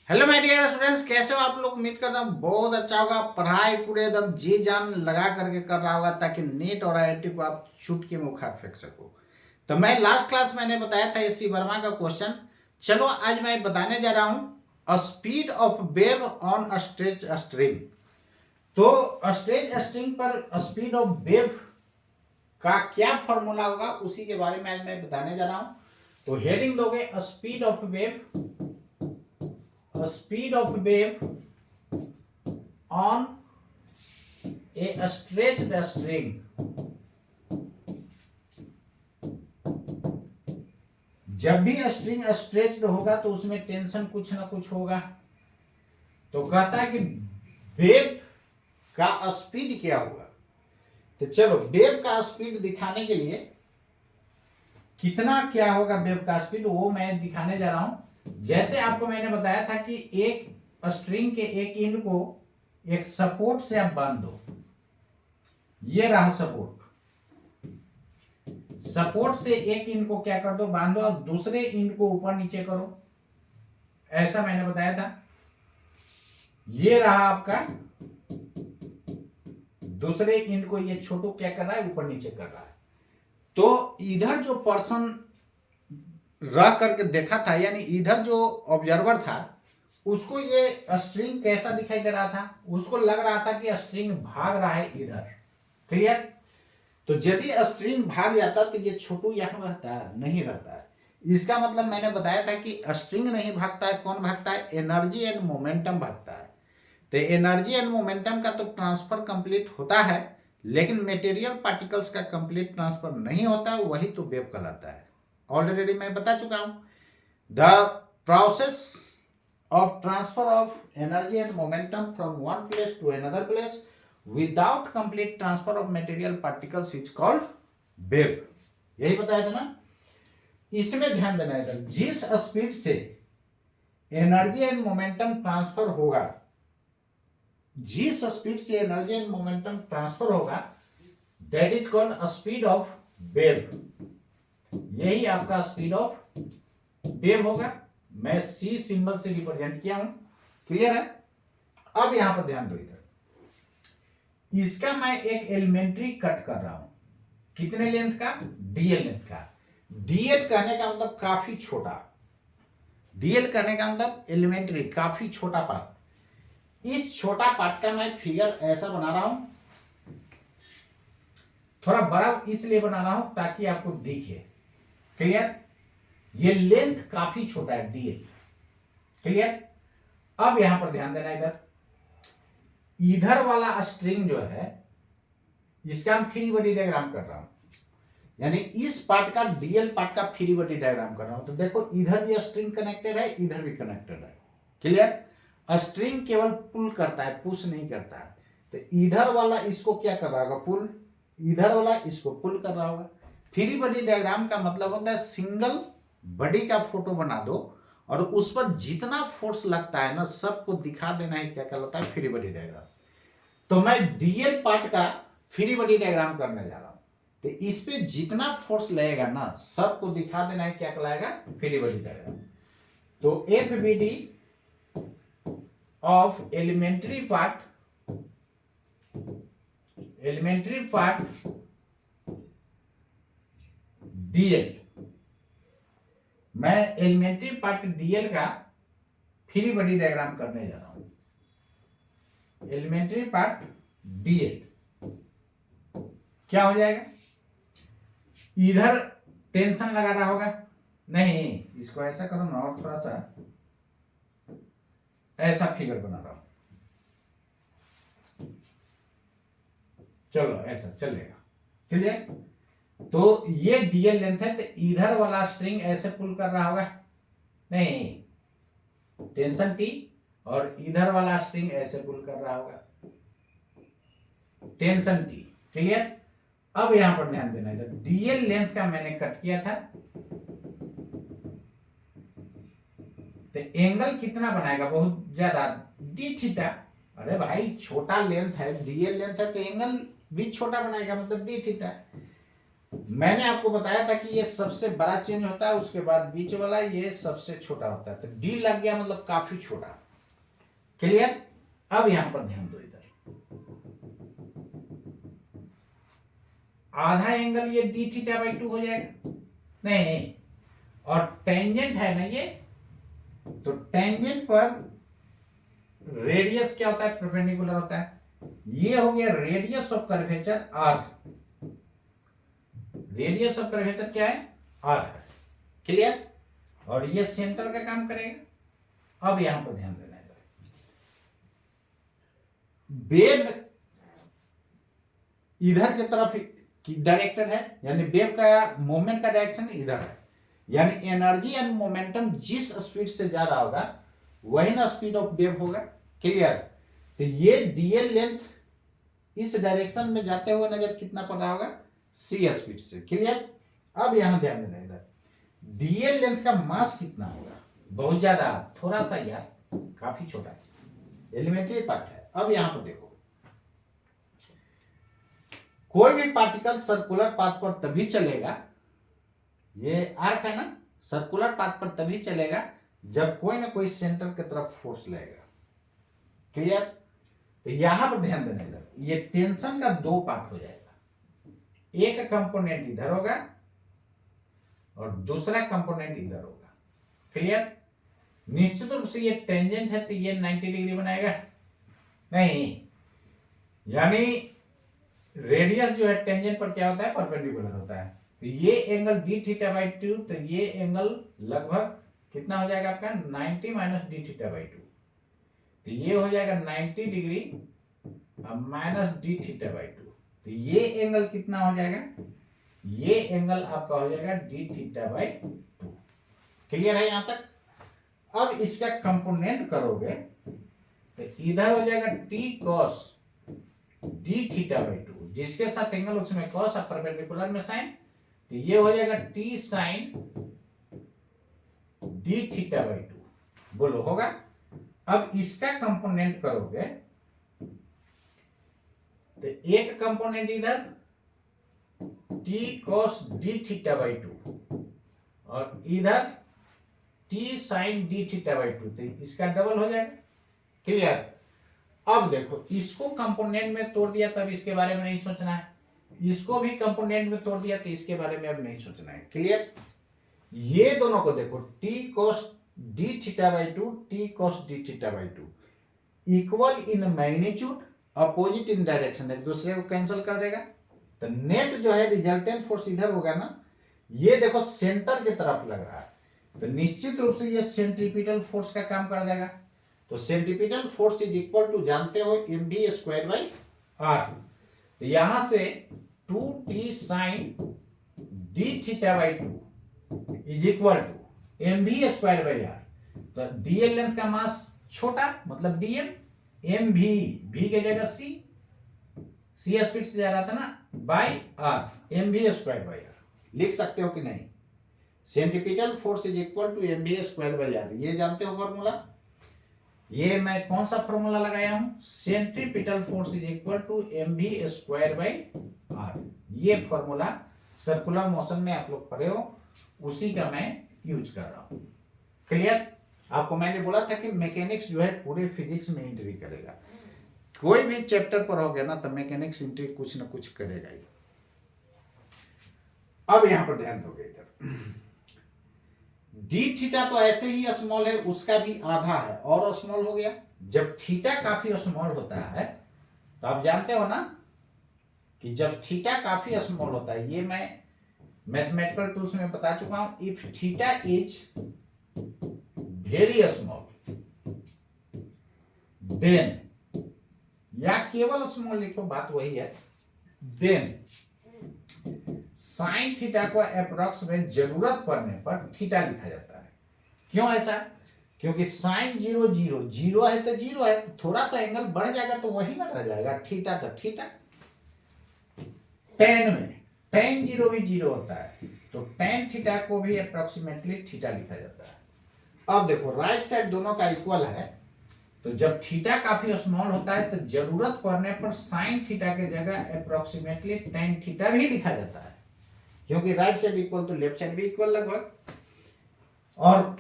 Hello my dear students, कैसे हो आप लोग। उम्मीद करता हूँ बहुत अच्छा होगा। पढ़ाई पूरे एकदम जी जान लगा करके कर रहा होगा ताकि नीट और आईआईटी को आप चुटकी में उखाड़ फेंक सको। तो मैं लास्ट क्लास मैंने बताया था एससी वर्मा का क्वेश्चन। चलो आज मैं बताने जा रहा हूँ अ speed of wave on a stretch string. तो स्ट्रेच स्ट्रिंग पर स्पीड ऑफ वेव का क्या फॉर्मूला होगा उसी के बारे में आज मैं बताने जा रहा हूँ। तो हेडिंग दोगे speed of wave on a stretched string। जब भी स्ट्रिंग स्ट्रेच्ड होगा तो उसमें टेंशन कुछ ना कुछ होगा। तो कहता है कि वेव का स्पीड क्या होगा। तो चलो वेव का स्पीड दिखाने के लिए कितना क्या होगा वेव का स्पीड वो मैं दिखाने जा रहा हूं। जैसे आपको मैंने बताया था कि एक स्ट्रिंग के एक एंड को एक सपोर्ट से आप बांध दो। ये रहा सपोर्ट से एक इंच को क्या कर दो, बांधो, और दूसरे इंच को ऊपर नीचे करो। ऐसा मैंने बताया था। ये रहा आपका दूसरे इंच को, ये छोटू क्या कर रहा है, ऊपर नीचे कर रहा है। तो इधर जो पर्सन रह करके देखा था, यानी इधर जो ऑब्जर्वर था, उसको ये स्ट्रिंग कैसा दिखाई दे रहा था, उसको लग रहा था कि स्ट्रिंग भाग रहा है इधर। क्लियर। तो यदि स्ट्रिंग भाग जाता तो ये छोटू यहां रहता है, नहीं रहता है। इसका मतलब मैंने बताया था कि स्ट्रिंग नहीं भागता है, कौन भागता है, एनर्जी एंड मोमेंटम भागता है। तो एनर्जी एंड मोमेंटम का तो ट्रांसफर कंप्लीट होता है, लेकिन मटेरियल पार्टिकल्स का कंप्लीट ट्रांसफर नहीं होता है, वही तो वेव कहलाता है। ऑलरेडी मैं बता चुका हूं the process of transfer of energy and momentum from one place to another place without complete transfer of material particles is called wave। यही बताया था ना। इसमें ध्यान देना है, जिस स्पीड से एनर्जी एंड मोमेंटम ट्रांसफर होगा, जिस स्पीड से एनर्जी एंड मोमेंटम ट्रांसफर होगा, that is called speed of wave. यही आपका स्पीड ऑफ वेव होगा। मैं सी सिंबल से रिप्रेजेंट किया हूं। क्लियर है। अब यहां पर ध्यान दो, इधर इसका मैं एक एलिमेंट्री कट कर रहा हूं। कितने लेंथ का, डीएल लेंथ का। डीएल कहने का मतलब काफी छोटा, डीएल कहने का मतलब एलिमेंट्री, काफी छोटा पार्ट। इस छोटा पार्ट का मैं फिगर ऐसा बना रहा हूं, थोड़ा बड़ा इसलिए बना रहा हूं ताकि आपको दिखे। क्लियर। ये लेंथ काफी छोटा है, डीएल। क्लियर। अब यहां पर ध्यान देना, इधर वाला स्ट्रिंग जो है, इसका हम फ्री बॉडी डायग्राम कर रहा हूं, यानी इस पार्ट का, डीएल पार्ट का फ्री बॉडी डायग्राम कर रहा हूं। तो देखो इधर भी स्ट्रिंग कनेक्टेड है, इधर भी कनेक्टेड है। क्लियर। स्ट्रिंग केवल पुल करता है, पुश नहीं करता है। तो इधर वाला इसको क्या कर रहा होगा, पुल। इधर वाला इसको पुल कर रहा होगा। फ्री बॉडी डायग्राम का मतलब होता है सिंगल बॉडी का फोटो बना दो और उस पर जितना फोर्स लगता है ना, सबको दिखा देना है, क्या कहलाता है, फ्री बॉडी डायग्राम। तो मैं डीएल पार्ट का फ्री बॉडी डायग्राम करने जा रहा हूं। तो इस पे जितना फोर्स लगेगा ना, सबको दिखा देना है, क्या कहलाएगा, फ्री बॉडी डायग्राम। तो F B D of elementary part DL, मैं एलिमेंट्री पार्ट डीएल का फ्री बॉडी डायग्राम करने जा रहा हूं। एलिमेंट्री पार्ट डीएल क्या हो जाएगा, इधर टेंशन लगा रहा होगा, नहीं, इसको ऐसा करो ना, और थोड़ा सा ऐसा फिगर बना रहा हूं। चलो ऐसा चलेगा। क्लियर। तो ये डीएल लेंथ है, तो इधर वाला स्ट्रिंग ऐसे पुल कर रहा होगा, नहीं, टेंशन टी, और इधर वाला स्ट्रिंग ऐसे पुल कर रहा होगा, टेंशन टी। क्लियर। अब यहां पर ध्यान देना, इधर डीएल लेंथ का मैंने कट किया था, तो एंगल कितना बनाएगा, बहुत ज्यादा, डी थीटा। अरे भाई छोटा लेंथ है, डीएल लेंथ है, तो एंगल भी छोटा बनाएगा, मतलब डी थीटा। मैंने आपको बताया था कि ये सबसे बड़ा चेंज होता है, उसके बाद बीच वाला ये सबसे छोटा होता है। तो डी लग गया मतलब काफी छोटा। क्लियर? अब यहां पर ध्यान दो, इधर आधा एंगल ये डी थीटा बाई 2 हो जाएगा, नहीं, और टेंजेंट है ना ये, तो टेंजेंट पर रेडियस क्या होता है? परपेंडिकुलर होता है। ये हो गया radius of curvature R. Radius of curvature क्या है? आर है। क्लियर? और ये सेंटर का काम करेगा। अब यहां पर ध्यान देना है, वेव इधर की तरफ डायरेक्टर है, यानी वेव का मूवमेंट का डायरेक्शन इधर है, यानी एनर्जी एंड मोमेंटम जिस स्पीड से जा रहा होगा वही ना स्पीड ऑफ वेव होगा। क्लियर? तो ये डीएल लेंथ इस डायरेक्शन में जाते हुए नजर कितना पड़ रहा होगा? सी स्पीड से। क्लियर? अब यहां ध्यान देना, इधर डीएल लेंथ का मास कितना होगा? बहुत ज्यादा, थोड़ा सा यार, काफी छोटा है, एलिमेंट्री पार्ट है। अब यहां पर देखो, कोई भी पार्टिकल सर्कुलर पाथ पर तभी चलेगा, ये आर्क है ना, सर्कुलर पाथ पर तभी चलेगा जब कोई ना कोई सेंटर की तरफ फोर्स लगेगा। क्लियर? तो यहां पर ध्यान देना, इधर ये टेंशन का दो पार्ट हो जाएगा, एक कंपोनेंट इधर होगा और दूसरा कंपोनेंट इधर होगा। क्लियर? निश्चित रूप से ये टेंजेंट है तो ये 90 डिग्री बनाएगा नहीं, यानी रेडियस जो है टेंजेंट पर क्या होता है? परपेंडिकुलर होता है। तो ये एंगल डी थीटा बाई 2, तो ये एंगल लगभग कितना हो जाएगा आपका? 90 माइनस डी थीटा बाई 2, तो ये हो जाएगा 90 degree minus D theta by 2। तो ये एंगल कितना हो जाएगा? ये एंगल आपका हो जाएगा डी थीटा बाई 2। क्लियर है यहां तक? अब इसका कंपोनेंट करोगे तो इधर हो जाएगा T cos D theta by 2, जिसके साथ एंगल उसमें कॉस और परपेंडिकुलर में साइन, तो ये हो जाएगा T sine D theta by 2। बोलो होगा? अब इसका कंपोनेंट करोगे तो एक कंपोनेंट इधर T cos D theta by 2 और इधर T sine D theta by 2, तो इसका डबल हो जाएगा। क्लियर? अब देखो, इसको कंपोनेंट में तोड़ दिया तब इसके बारे में नहीं सोचना है, इसको भी कंपोनेंट में तोड़ दिया तो इसके बारे में अब नहीं सोचना है। क्लियर? ये दोनों को देखो, T cos D theta by 2, T cos D theta by 2 equal in magnitude, opposite in direction, एक दूसरे को कैंसिल कर देगा। तो नेट जो है रिजल्टेंट फोर्स इधर होगा ना, ये देखो सेंटर की तरफ लग रहा है, तो निश्चित रूप से ये सेंट्रीपिटल फोर्स का काम कर देगा। तो centripetal force is equal to, जानते हो, M V square by R. तो यहां से 2t sine D theta by 2 is equal to M V square by R. तो डीएल लेंथ का मास छोटा, मतलब डीएम, एम वी की जगह सी स्पीड से जा रहा था ना, by R, M V square by R लिख सकते हो कि नहीं? Centripetal force is equal to M V square by R, ये जानते हो फॉर्मूला? ये मैं कौन सा फॉर्मूला लगाया हूं? Centripetal force is equal to M V square by R. ये फॉर्मूला सर्कुलर मोशन में आप लोग पढ़े हो, उसी का मैं यूज कर रहा हूं। क्लियर? आपको मैंने बोला था कि मैकेनिक्स जो है पूरे फिजिक्स में एंट्री करेगा, कोई भी चैप्टर पर हो गया ना तो मैकेनिक्स एंट्री कुछ ना कुछ करेगा ही। अब यहां पर ध्यान दोगे, इधर डी थीटा तो ऐसे ही स्मॉल है, उसका भी आधा है और स्मॉल हो गया। जब थीटा काफी स्मॉल होता है तो आप जानते हो ना कि जब थीटा काफी स्मॉल होता है, ये मैं मैथमेटिकल टूल्स में बता चुका हूं, if theta is very small then, या केवल स्मॉल लिखो, बात वही है, देन साइन थीटा को अप्रोक्स में जरूरत पड़ने पर थीटा लिखा जाता है। क्यों ऐसा? क्योंकि साइन 0 0 0 है तो 0 है, थोड़ा सा एंगल बढ़ जाएगा तो वही ना रह जाएगा, थीटा तो थीटा। टेन में टेन 0 भी 0 होता है, तो टेन थीटा को भी अप्रोक्सीमेटली थीटा लिखा जाता है। अब देखो, राइट साइड दोनों का इक्वल है, तो जब थीटा काफी स्मॉल होता है तो जरूरत पड़ने पर साइन थीटा के जगह अप्रोक्सीमेटली टेन थीटा भी लिखा जाता है। क्योंकि राइट साइड इक्वल तो लेफ्ट साइड भी इक्वल लगभग। और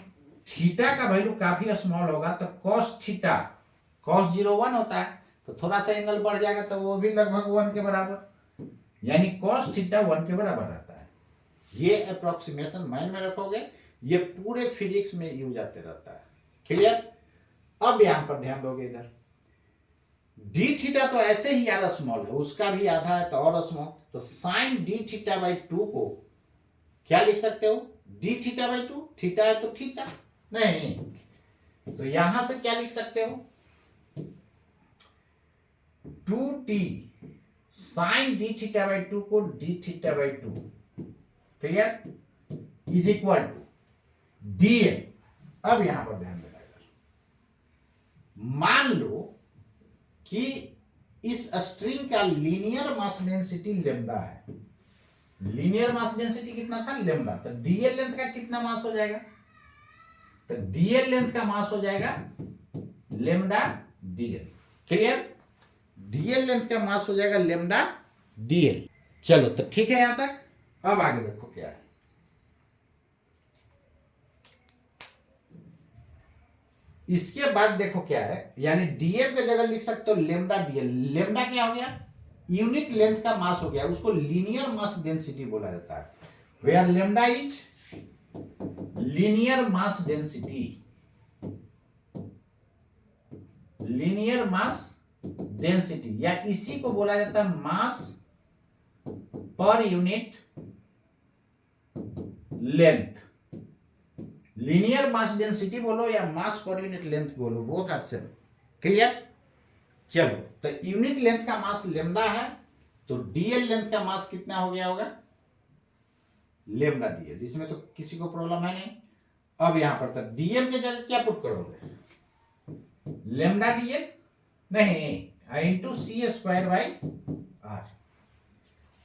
थीटा का वैल्यू काफी स्मॉल होगा तो कॉस थीटा, कॉस 0 1 होता है, तो थोड़ा सा एंगल बढ़ जाएगा तो वो भी लगभग 1 के बराबर, यानी कॉस थीटा 1 के बराबर रहता है। ये अप्रोक्सीमेशन माइंड में रखोगे, ये पूरे फिजिक्स में यूज आते रहता है। क्लियर। अब यहां पर ध्यान दोगे, इधर डी थीटा तो ऐसे ही यार स्मॉल है, उसका भी आधा है तो और स्मॉल, तो साइन डी थीटा बाई 2 को क्या लिख सकते हो, डी थीटा बाई 2, थीटा है तो थीटा नहीं, तो यहां से क्या लिख सकते हो, 2t sine D theta by 2 को D theta by 2, clear, is equal to dl। अब यहां पर ध्यान देना, मान लो कि इस स्ट्रिंग का लीनियर मास डेंसिटी लेमडा है, लीनियर मास डेंसिटी कितना था, लेमडा, तो डीएल लेंथ का कितना मास हो जाएगा, तो डीएल लेंथ का मास हो जाएगा lambda DL. Clear, DL length का मास हो जाएगा लेमडा डीएल। चलो तो ठीक है यहां तक। अब आगे देखो क्या है, इसके बाद देखो क्या है, यानी डीएल की जगह लिख सकते हो लेमडा डीएल। लेमडा क्या हो गया, यूनिट लेंथ का मास हो गया, उसको लीनियर मास डेंसिटी बोला जाता है, where lambda is linear mass density, linear mass density, या इसी को बोला जाता है mass per unit length. Linear mass density बोलो या मास पर यूनिट लेंथ बोलो, बोथ आर सेम। क्लियर। चलो तो यूनिट लेंथ का मास लेमडा है, तो डीएल लेंथ का मास कितना हो गया होगा, लेमडा डीएल, इसमें तो किसी को प्रॉब्लम है नहीं। अब यहां पर तक डीएल के जगह क्या पुट करोगे, लेमडा डीएल नहीं, into C square by R.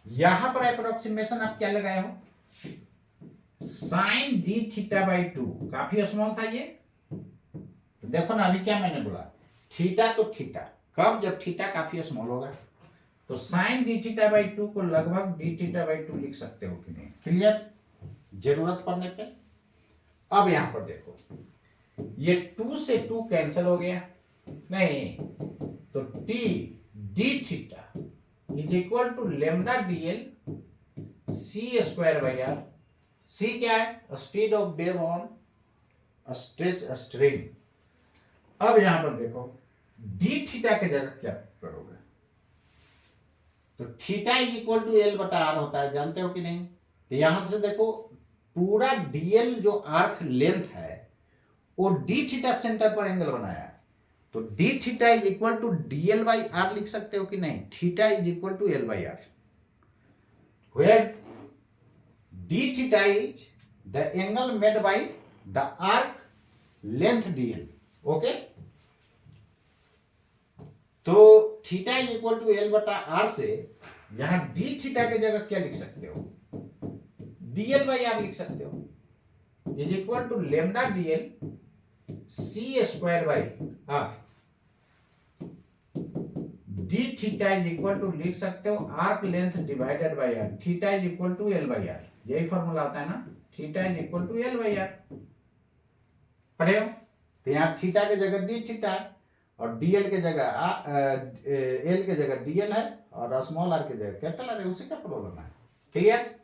यहां पर अप्रोक्सीमेशन आप क्या लगाए हो, साइन डी थीटा बाई 2, काफी स्मॉल था ये, तो देखो ना अभी क्या मैंने बोला, थीटा तो थीटा, कब, जब थीटा काफी स्मॉल होगा, तो साइन डी थीटा बाई 2 को लगभग डी थीटा बाई 2 लिख सकते हो कि नहीं। क्लियर, जरूरत पड़ने पे। अब यहां पर देखो, ये 2 से 2 कैंसिल हो गया, नहीं, तो T D theta is equal to lambda DL C square by R. C क्या है, speed of wave on stretch string. अब यहां पर देखो डी थीटा के जगह क्या करोगे, तो theta is equal to L बटा आर होता है, जानते हो कि नहीं। तो यहां से देखो पूरा डीएल जो आर्क लेंथ है वो डी थीटा सेंटर पर एंगल बनाया है, तो D theta is equal to DL by R लिख सकते हो कि नहीं, theta is equal to L by R, where d theta is the angle made by the arc length dl। Okay, तो theta is equal to L बटा R से यहां d theta के जगह क्या लिख सकते हो, dl बाई आर लिख सकते हो, is equal to lambda dl C square by R. d theta is equal to लिख सकते हो arc length divided by R, theta is equal to L by R, यही फॉर्मूला आता है ना, theta is equal to L by R. पढ़े हो, तो यहाँ थीटा के जगह डी थीटा है और डीएल के जगह एल के जगह डीएल है और स्मॉल आर के जगह कैपिटल आर है, उसे क्या प्रॉब्लम है। क्लियर,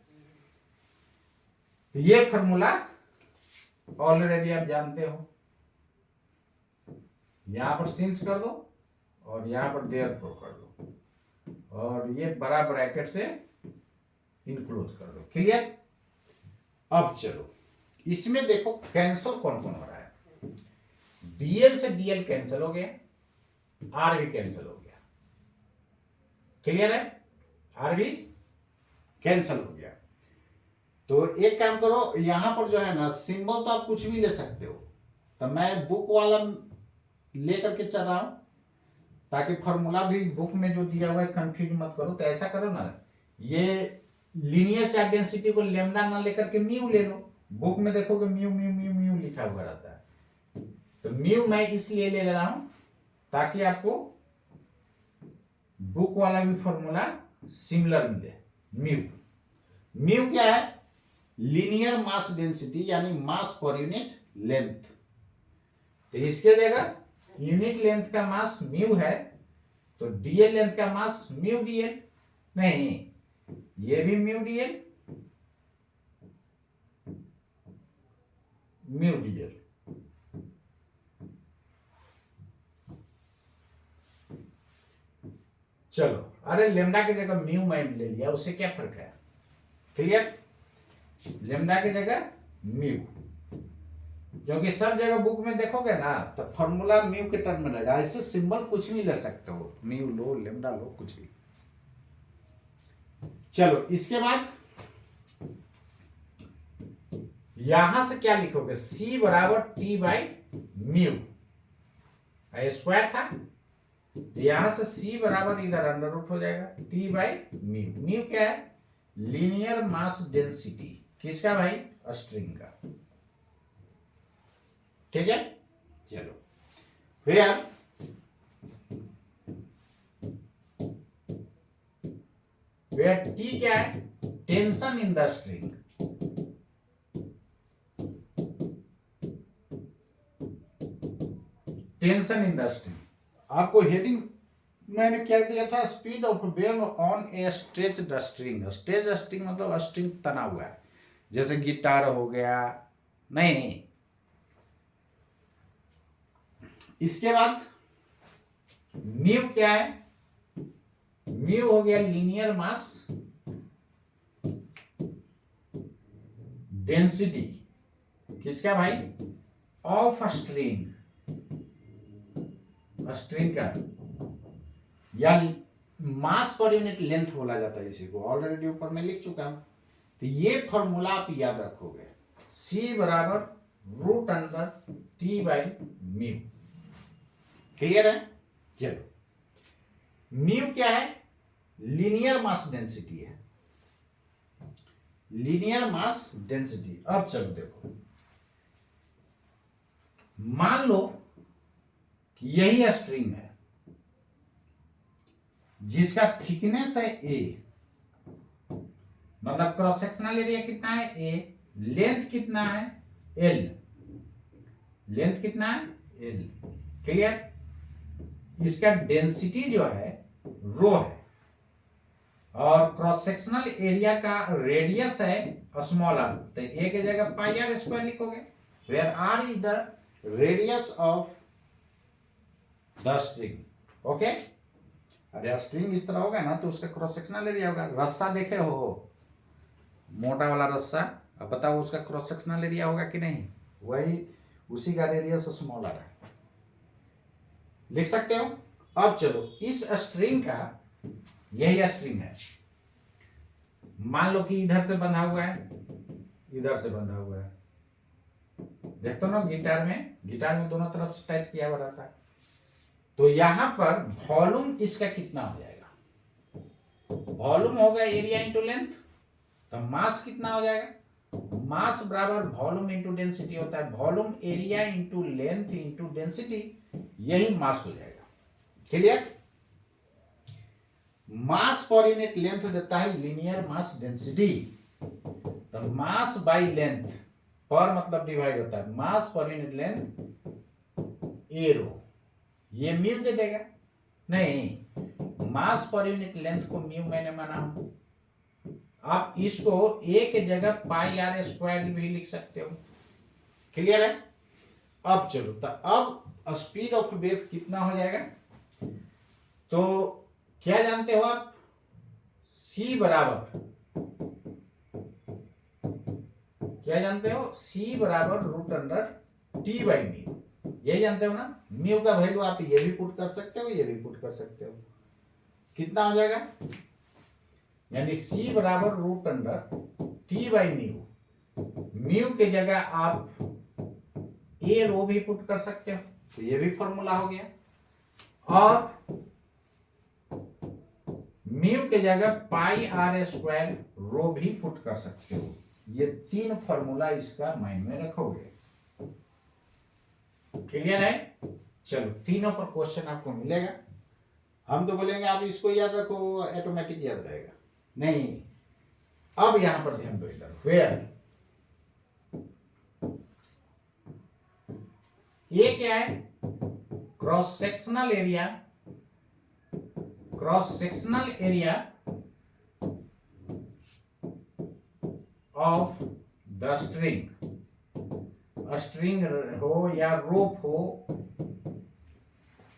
ये फॉर्मूला ऑलरेडी आप जानते हो, यहां पर सिंस कर दो और यहां पर देयरफॉर कर दो और ये बड़ा ब्रैकेट से इंक्लूड कर दो। क्लियर। अब चलो इसमें देखो कैंसिल कौन कौन हो रहा है, डीएल से डीएल कैंसिल हो गया, आर भी कैंसिल हो गया। क्लियर है, आर भी कैंसिल हो गया। तो एक काम करो, यहां पर जो है ना सिंबल तो आप कुछ भी ले सकते हो, तो मैं बुक वाला लेकर के चल रहा हूं ताकि फॉर्मूला भी बुक में जो दिया हुआ है कंफ्यूज मत करो। तो ऐसा करो ना, ये लीनियर चार्ज डेंसिटी को लेमडा ना लेकर के म्यू ले लो, बुक में देखोगे म्यू म्यू म्यू म्यू लिखा हुआ रहता है, तो म्यू मैं इसलिए ले रहा हूं ताकि आपको बुक वाला भी फॉर्मूला सिमिलर मिले म्यू। म्यू क्या है? लीनियर मास डेंसिटी यानी मास पर यूनिट लेंथ। तो इसके जगह यूनिट लेंथ का मास म्यू है, तो डीएल लेंथ का मास म्यू डीएल नहीं, ये भी म्यू डीएल म्यू डीएल। चलो, अरे लेमडा की जगह म्यू मैं ले लिया, उससे क्या फर्क है? क्लियर? लेमडा की जगह म्यू, क्योंकि सब जगह बुक में देखोगे ना तो फॉर्मूला म्यू के टर्म में लगेगा। ऐसे सिंबल कुछ भी ले सकते हो, म्यू लो, लेमडा लो, कुछ भी। चलो, इसके बाद यहां से क्या लिखोगे? C बराबर T बाई म्यू, स्क्वायर था, यहां से C बराबर इधर अंडर रूट हो जाएगा T बाई म्यू। म्यू क्या है? Linear mass density. किसका भाई? स्ट्रिंग का। ठीक है, चलो फिर T क्या है? Tension in the string. Tension in the string. आपको हेडिंग मैंने क्या दिया था? Speed of wave on A stretched string. Stretched string मतलब स्ट्रिंग तना हुआ है, जैसे गिटार हो गया। नहीं, इसके बाद म्यू क्या है? म्यू हो गया लीनियर मास डेंसिटी। किसका भाई? ऑफ स्ट्रिंग, स्ट्रिंग का, या मास पर यूनिट लेंथ बोला जाता है इसी को, ऑलरेडी ऊपर में लिख चुका हूं। तो ये फॉर्मूला आप याद रखोगे, C बराबर root under T by mu. Clear है? चलो, म्यू क्या है? लीनियर मास डेंसिटी है, लीनियर मास डेंसिटी। अब चलो देखो, मान लो कि यही स्ट्रिंग है जिसका थिकनेस है A, मतलब क्रॉस सेक्शनल एरिया कितना है? A। लेंथ कितना है? L। लेंथ कितना है? L। क्लियर? इसका डेंसिटी जो है रो है, और क्रॉस सेक्शनल एरिया का रेडियस है स्मॉल r। तो A की जगह पाई r स्क्वायर लिखोगे, where r is the radius of the string. Okay? अरे स्ट्रिंग इस तरह होगा ना तो उसका क्रॉस सेक्शनल एरिया होगा। रस्सा देखे हो, मोटा वाला रस्सा, अब बताओ उसका क्रॉस सेक्शनल एरिया होगा कि नहीं? वही, उसी का रेडियस स्मॉल है, लिख सकते हो। अब चलो, इस स्ट्रिंग का, यही स्ट्रिंग है, मान लो कि इधर से बंधा हुआ है, इधर से बंधा हुआ है। देखते हो ना गिटार में दोनों तरफ से टाइट किया हुआ रहता है। तो यहां पर वॉल्यूम इसका कितना हो जाएगा? वॉल्यूम होगा एरिया इंटू लेंथ। तो मास कितना हो जाएगा? मास बराबर वॉल्यूम इंटू डेंसिटी होता है। Volume area into length into density, यही मास हो जाएगा। क्लियर? मास पर यूनिट लेंथ देता है लीनियर मास डेंसिटी। तो मास बाई लेंथ, पर मतलब डिवाइड होता है, mass per unit length arrow, ये म्यू दे देगा। नहीं, मास पर यूनिट लेंथ को म्यू मैंने माना। आप इसको A के जगह पाई r स्क्वायर भी लिख सकते हो। क्लियर है? अब चलो, तो अब स्पीड ऑफ वेव कितना हो जाएगा? तो क्या जानते हो आप? C बराबर, क्या जानते हो? C बराबर root under T by mu. यही जानते हो ना? म्यू का वैल्यू आप ये भी पुट कर सकते हो, ये भी पुट कर सकते हो। कितना हो जाएगा? यानी C बराबर root under T by mu. Mu के जगह आप A रो भी पुट कर सकते हो, तो ये भी फॉर्मूला हो गया। और म्यू के जगह पाई r स्क्वायर रो भी पुट कर सकते हो। ये तीन फॉर्मूला इसका माइंड में रखोगे। क्लियर है? चलो, तीनों पर क्वेश्चन आपको मिलेगा। हम तो बोलेंगे आप इसको याद रखो, ऑटोमेटिक याद रहेगा। नहीं, अब यहां पर ध्यान दो इधर, वेयर, ये क्या है, cross sectional area, cross sectional area of the string, string हो या रोप हो,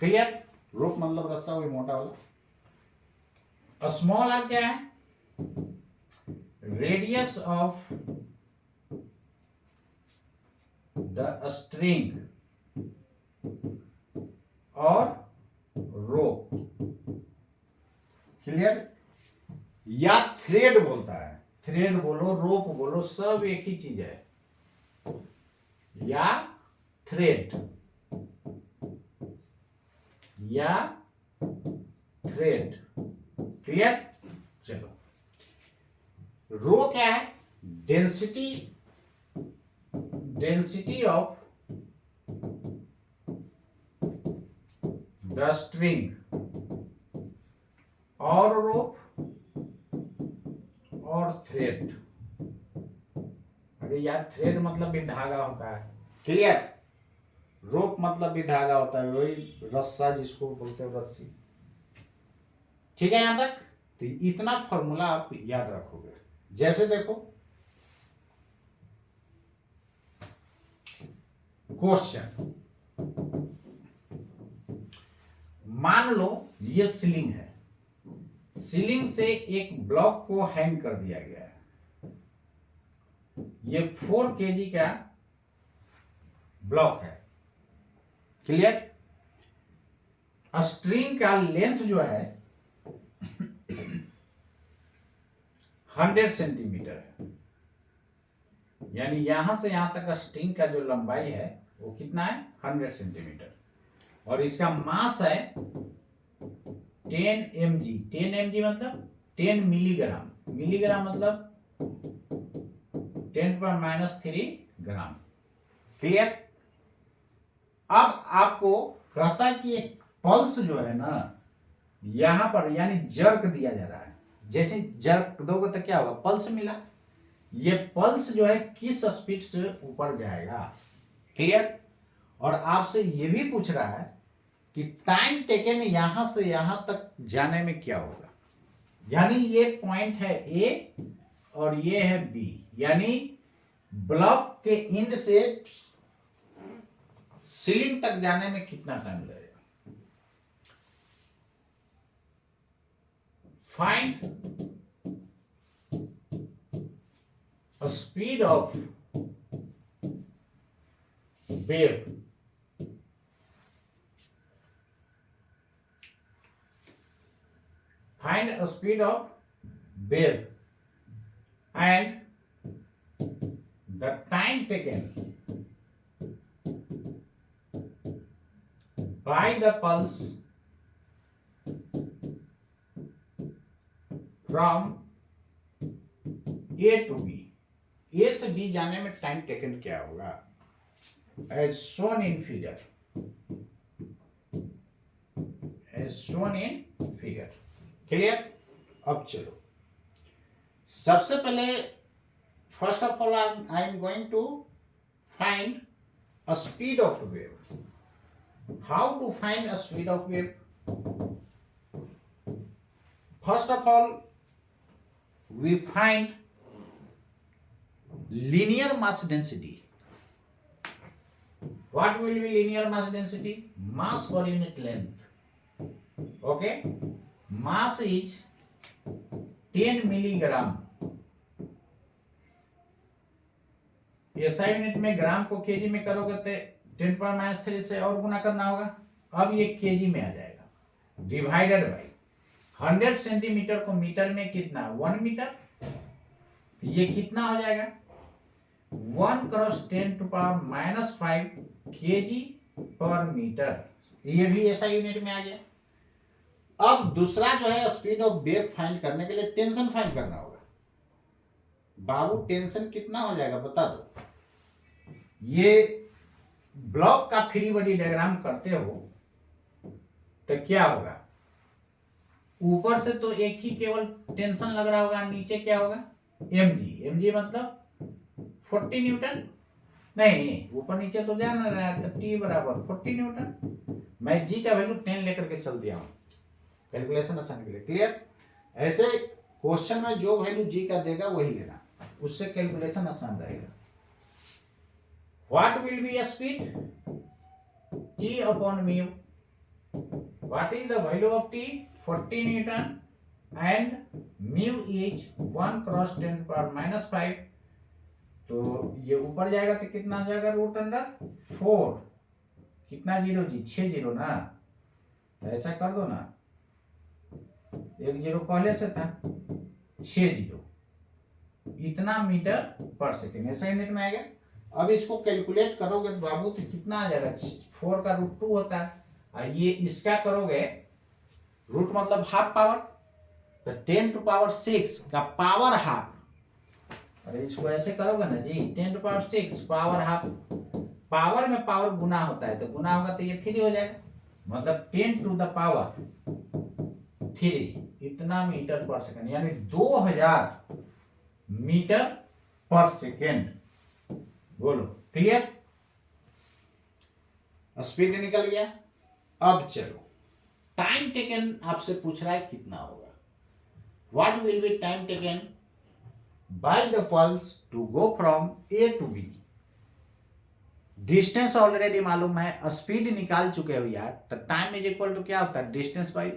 क्लियर, रोप मतलब रस्सा हुई मोटा वाला। स्मॉल आर क्या है, रेडियस ऑफ द स्ट्रिंग और रोप, क्लियर, या थ्रेड बोलता है, थ्रेड बोलो रोप बोलो सब एक ही चीज है, या थ्रेड या थ्रेड, क्लियर। चलो, रो क्या है, density, density of the string और रोप और थ्रेड, अरे यार थ्रेड मतलब भी धागा होता है, क्लियर, रोप मतलब भी धागा होता है, वही रस्सा जिसको बोलते हैं रस्सी, ठीक है यहां तक। तो इतना फॉर्मूला आप याद रखोगे। जैसे देखो क्वेश्चन, मान लो ये सीलिंग है, सीलिंग से एक ब्लॉक को हैंग कर दिया गया है, ये 4 kg का ब्लॉक है, क्लियर। स्ट्रिंग का लेंथ जो है 100 सेंटीमीटर है, यानी यहां से यहां तक स्ट्रिंग का जो लंबाई है वो कितना है, 100 सेंटीमीटर, और इसका मास है 10 mg, 10 mg मतलब 10 मिलीग्राम, मिलीग्राम मतलब 10⁻³ ग्राम, क्लियर। अब आपको कहता है कि एक पल्स जो है ना यहां पर, यानी जर्क दिया जा रहा है, जैसे जर्क दोगे तो क्या होगा, पल्स मिला, ये पल्स जो है किस स्पीड से ऊपर जाएगा, क्लियर। और आपसे ये भी पूछ रहा है कि टाइम टेकन यहां से यहां तक जाने में क्या होगा, यानी ये पॉइंट है ए और ये है बी, यानी ब्लॉक के एंड से सीलिंग तक जाने में कितना टाइम लगेगा। Find speed of wave, find a speed of wave and the time taken by the pulse from A to B, A से B जाने में टाइम टेकन क्या होगा, as shown in figure, as shown in figure, clear. अब चलो, सबसे पहले first of all I am going to find a speed of wave. How to find a speed of wave, first of all we find linear mass density. What will be linear mass density? Mass per unit length. Okay, mass is 10 milligram, SI unit में, ग्राम को KG में करोगे तो 10⁻³ से और गुना करना होगा, अब ये केजी में आ जाएगा, डिवाइडेड बाई 100 सेंटीमीटर को मीटर में कितना, 1 मीटर, ये कितना हो जाएगा 1 × 10⁻⁵ kg पर मीटर, ये भी ऐसा यूनिट में आ गया। अब दूसरा जो है स्पीड ऑफ वेव फाइंड करने के लिए टेंशन फाइंड करना होगा। बाबू टेंशन कितना हो जाएगा बता दो, ये ब्लॉक का फ्री बॉडी डायग्राम करते हो तो क्या होगा, ऊपर से तो एक ही केवल टेंशन लग रहा होगा, नीचे क्या होगा mg मतलब 40 न्यूटन, नहीं ऊपर नीचे तो जा ना रहा है, तो T बराबर 40 न्यूटन। मैं G का वैल्यू 10 लेकर के चल दिया हूँ कैलकुलेशन आसान के लिए। क्लियर? ऐसे क्वेश्चन में जो वैल्यू G का देगा वही लेना, उससे कैलकुलेशन आसान रहेगा। What will be speed T upon mu. What is the value of T? 40 newton and mu is 1 cross 10⁻⁵। तो ये ऊपर जाएगा तो कितना आ जाएगा? Root under 4। कितना जीरो जी? 6 जीरो ना, तो ऐसा कर दो ना, एक जीरो पहले से था, 6 जीरो, इतना मीटर पर सेकेंड, ऐसा यूनिट में आएगा। अब इसको कैलकुलेट करोगे तो बाबू तो कितना आ जाएगा? 4 का रूट 2 होता है, और ये इसका करोगे रूट मतलब हाफ पावर, तो 10⁻⁶ का पावर हाफ। अरे इसको ऐसे करोगे ना जी, 10⁻⁶ पावर हाफ, पावर में पावर गुना होता है, तो गुना होगा तो ये 3 हो जाएगा, मतलब 10⁻³ इतना मीटर पर सेकेंड, यानी 2000 मीटर पर सेकेंड। बोलो क्लियर? स्पीड निकल गया। अब चलो टाइम टेकन आपसे पूछ रहा है कितना होगा। What will be time taken by the pulse to go from A to B. Distance already मालूम है, स्पीड निकाल चुके हो यार, तो टाइम इज इक्वल टू क्या होता है? Distance by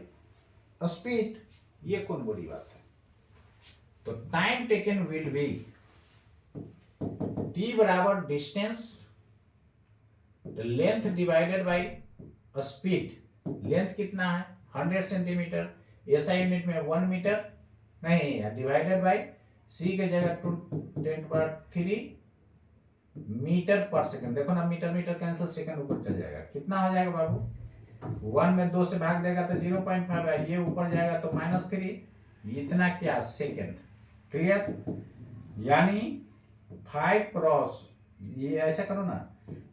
speed. ये कौन बड़ी बात है? तो time taken will be T बराबर distance, the length divided by speed. Length कितना है? 100 सेंटीमीटर, ऐसा यूनिट में 1 मीटर नहीं, डिवाइडेड बाय सी के जगह 10⁻³ मीटर पर सेकंड। देखो ना, मीटर मीटर कैंसिल, सेकंड ऊपर चल जाएगा, कितना हो जाएगा बाबू? 1 में 2 से भाग देगा तो 0.5 है, ये ऊपर जाएगा तो -3, इतना क्या? सेकंड। क्लियर? यानी 5 क्रॉस, ये ऐसा करो ना,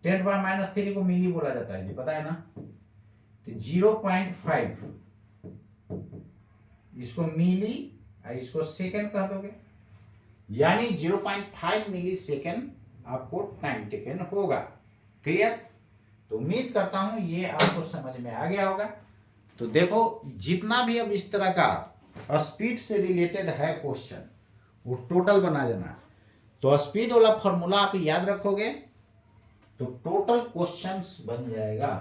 10⁻³ को मिली बोला जाता है, ये पता है ना, तो 0.5 इसको मिली और इसको सेकंड कह दोगे, यानी 0.5 मिली सेकंड आपको टाइम टेकन होगा। क्लियर? तो उम्मीद करता हूं ये आपको समझ में आ गया होगा। तो देखो, जितना भी अब इस तरह का स्पीड से रिलेटेड है क्वेश्चन, वो टोटल बना देना। तो स्पीड वाला फॉर्मूला आप याद रखोगे तो टोटल क्वेश्चंस बन जाएगा।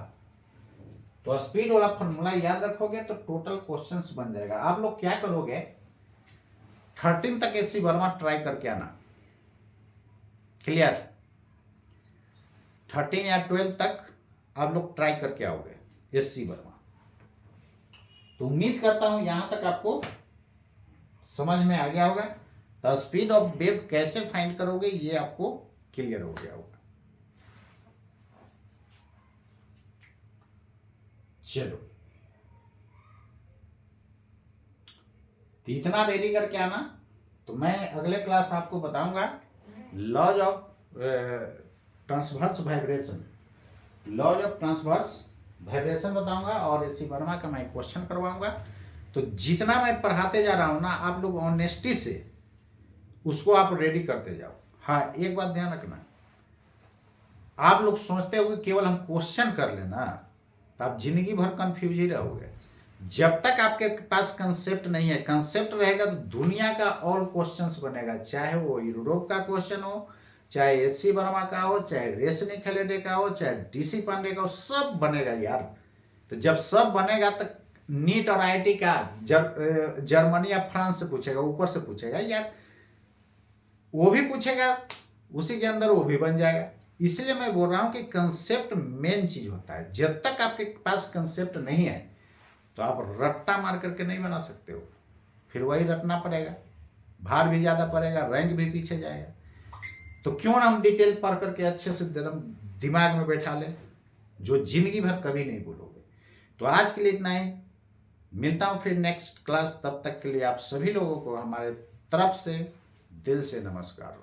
तो स्पीड वाला फॉर्मूला याद रखोगे तो टोटल क्वेश्चंस बन जाएगा। आप लोग क्या करोगे, 13 तक एससी वर्मा ट्राई करके आना। क्लियर? 13 या 12 तक आप लोग ट्राई करके आओगे एससी वर्मा। तो उम्मीद करता हूं यहां तक आपको समझ में आ गया होगा। तो स्पीड ऑफ वेव कैसे फाइंड करोगे ये आपको क्लियर हो गया होगा। चलो, तो इतना रेडी करके आना। तो मैं अगले क्लास आपको बताऊंगा laws of transverse vibration, laws of transverse vibration बताऊंगा, और एससी वर्मा का मैं क्वेश्चन करवाऊंगा। तो जितना मैं पढ़ाते जा रहा हूं ना, आप लोग ऑनेस्टी से उसको आप रेडी करते जाओ। हाँ, एक बात ध्यान रखना, आप लोग सोचते हो कि केवल हम क्वेश्चन कर लेना, तो आप जिंदगी भर कंफ्यूज ही रहोगे। जब तक आपके पास कंसेप्ट नहीं है, कंसेप्ट रहेगा तो दुनिया का ऑल क्वेश्चंस बनेगा, चाहे वो यूरोप का क्वेश्चन हो, चाहे एससी वर्मा का हो, चाहे रेशनी खलेडे का हो, चाहे डीसी पांडे का हो, सब बनेगा यार। तो जब सब बनेगा तो नीट और आईआईटी का जर्मनी या फ्रांस से पूछेगा, ऊपर से पूछेगा यार, वो भी पूछेगा, उसी के अंदर वो भी बन जाएगा। इसलिए मैं बोल रहा हूं कि कंसेप्ट मेन चीज होता है। जब तक आपके पास कंसेप्ट नहीं है तो आप रट्टा मार करके नहीं बना सकते हो, फिर वही रटना पड़ेगा, भार भी ज्यादा पड़ेगा, रैंक भी पीछे जाएगा। तो क्यों ना हम डिटेल पढ़ करके अच्छे से एकदम दिमाग में बैठा लें, जो जिंदगी भर कभी नहीं भूलोगे। तो आज के लिए इतना ही, मिलता हूं फिर नेक्स्ट क्लास। तब तक के लिए आप सभी लोगों को हमारे तरफ से दिल से नमस्कार।